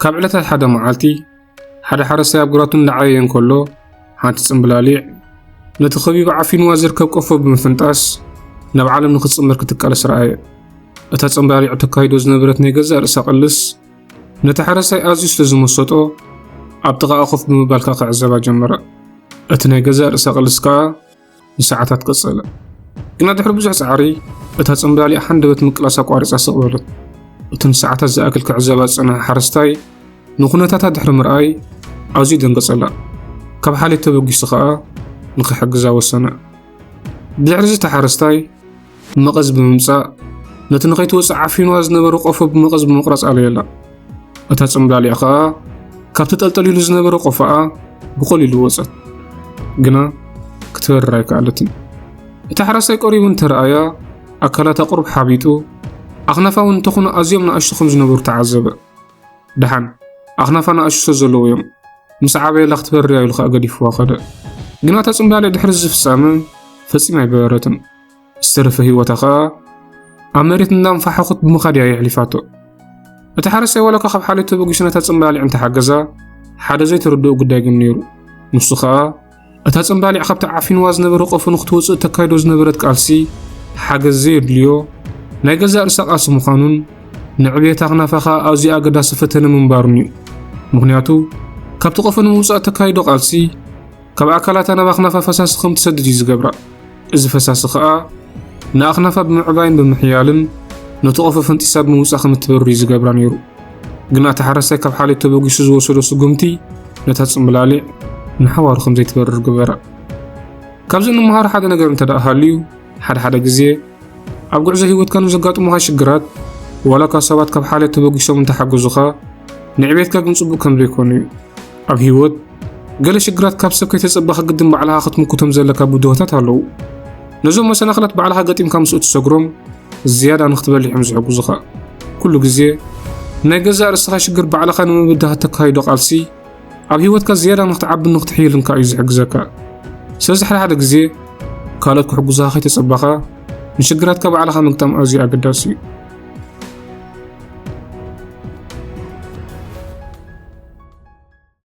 ካብ ዕለታት ሓደ መዓልቲ ሓደ ሓረስታይ ኣብ ግራቱ እንዳዓበየ እንከሎ ሓንቲ ጽምብላሊዕ ነቲ ኸቢቡ ዓፊንዋ ዝርከብ ቆፎ ብምፍንጣስ ናብ ዓለም ንኽጽምር ክትቃለስ ረኣየ። እታ ጽምብላሊዕ ተካሂዶ ዝነበረት ናይ ገዛ ርእሳ ቅልስ ነቲ ሓረስታይ ኣዝዩ ስለ ዝመሰጦ ኣብ ጥቓኣ ኮፍ ብምባል ክዕዘባ ጀመረ። እቲ ናይ ገዛ ርእሳ ቅልስ ከዓ ንሰዓታት ቀጸለ። ግና ድሕሪ ብዙሕ ጻዕሪ እታ ጽምብላሊዕ ሓንደበት ምቅላስ ኣቋሪጻ ስቕ በለት። እቲ ንሰዓታት ዝኣክል ክዕዘባ ዝጸንሐ ሓረስታይ ንኹነታታ ድሕሪ ምርኣይ ኣዝዩ ደንገጸላ። ካብ ሓሌት ተበጊሱ ከዓ ንኽሕግዛ ወሰነ። ብድሕሪ እዚ ሓረስታይ መቐዝ ብምምጻእ ነቲ ንኸይትወፅእ ዓፊንዋ ዝነበረ ቆፎ ብመቐዝ ብምቑራጽ ኣለየላ። እታ ጽምብላሊዕ ከዓ ካብቲ ጠልጠሊሉ ዝነበረ ቆፎኣ ብቐሊሉ ወፀት፣ ግና ክትበርር ኣይከኣለትን። እቲ ሓረስታይ ቀሪቡ እንተረኣያ ኣካላታ ቁርብ ሓቢጡ ኣኽናፋ እውን እንተኾኑ ኣዝዮም ንኣሽቱ ከም ዝነበሩ ተዓዘበ። ድሓን ኣኽናፋ ንኣሽቱ ዘለዎ እዮም። ምስ ዓበየላ ክትበርር ኢሉ ከዓ ገዲፍዋ ኸደ። ግና እታ ጽምብላሊዕ ድሕሪ እዚ ፍጻመ ፈጺማ ኣይበረረትን። ዝተረፈ ህይወታ ከዓ ኣብ መሬት እንዳንፋሓኹት ብምኻድ እያ የሕሊፋቶ። እቲ ሓረስታይ ዋላካ ካብ ሓሌት ተበጊሱ ነታ ጽምብላሊዕ እንተሓገዛ ሓደ ዘይተረድኦ ጉዳይ ግን ነይሩ። ንሱ ከዓ እታ ጽምብላሊዕ ካብቲ ዓፊንዋ ዝነበረ ቆፎ ንኽትወፅእ ተካይዶ ዝነበረት ቃልሲ ሓገዝ ዘየድልዮ ናይ ገዛ ርእሳ ቃልሲ ምዃኑን ንዕብየት ኣኽናፋ ከዓ ኣዝዩ ኣገዳሲ ፈተነ ምንባሩን እዩ። ምክንያቱ ካብቲ ቆፎ ንምውፃእ ተካይዶ ቃልሲ ካብ ኣካላታ ናብ ኣኽናፋ ፈሳሲ ከም ትሰድድ እዩ ዝገብራ። እዚ ፈሳሲ ከዓ ንኣኽናፋ ብምዕባይን ብምሕያልን ነቲ ቆፎ ፈንጢሳ ብምውፃእ ከም እትበርር እዩ ዝገብራ ነይሩ። ግና እቲ ሓረስታይ ካብ ሓሌት ተበጊሱ ዝወሰዶ ስጉምቲ ነታ ጽምብላሊዕ ንሓዋሩ ከም ዘይትበርር ግበራ። ካብዚ ንምሃሮ ሓደ ነገር እንተደኣ ሃልዩ ሓደ ግዜ ኣብ ጉዕዞ ህይወትካ ንዘጋጥሙኻ ሽግራት ዋላካ ሰባት ካብ ሓሌት ተበጊሶም እንተሓገዙኻ ንዕብየትካ ግን ጽቡቕ ከም ዘይኮኑ እዩ። ኣብ ህይወት ገለ ሽግራት ካብ ሰብ ከይተጸበኻ ግድን ባዕልኻ ክትምኩቶም ዘለካ ብድሆታት ኣለዉ። ነዞም መሰናኽላት ባዕልኻ ገጢምካ ምስኡ ትሰግሮም ዝያዳ ንኽትበሊሖም ዝሕግዙኻ። ኩሉ ግዜ ናይ ገዛ ርእስኻ ሽግር ባዕልኻ ንምብዳህ ተካይዶ ቃልሲ ኣብ ህይወትካ ዝያዳ ንኽትዓብን ንኽትሕይልን ከዓ እዩ ዝሕግዘካ። ስለዚ ሓደ ግዜ ካልኦት ክሕግዙኻ ከይተጸበኻ ንሽግራትካ ባዕልኻ ምግጣም ኣዝዩ ኣገዳሲ እዩ።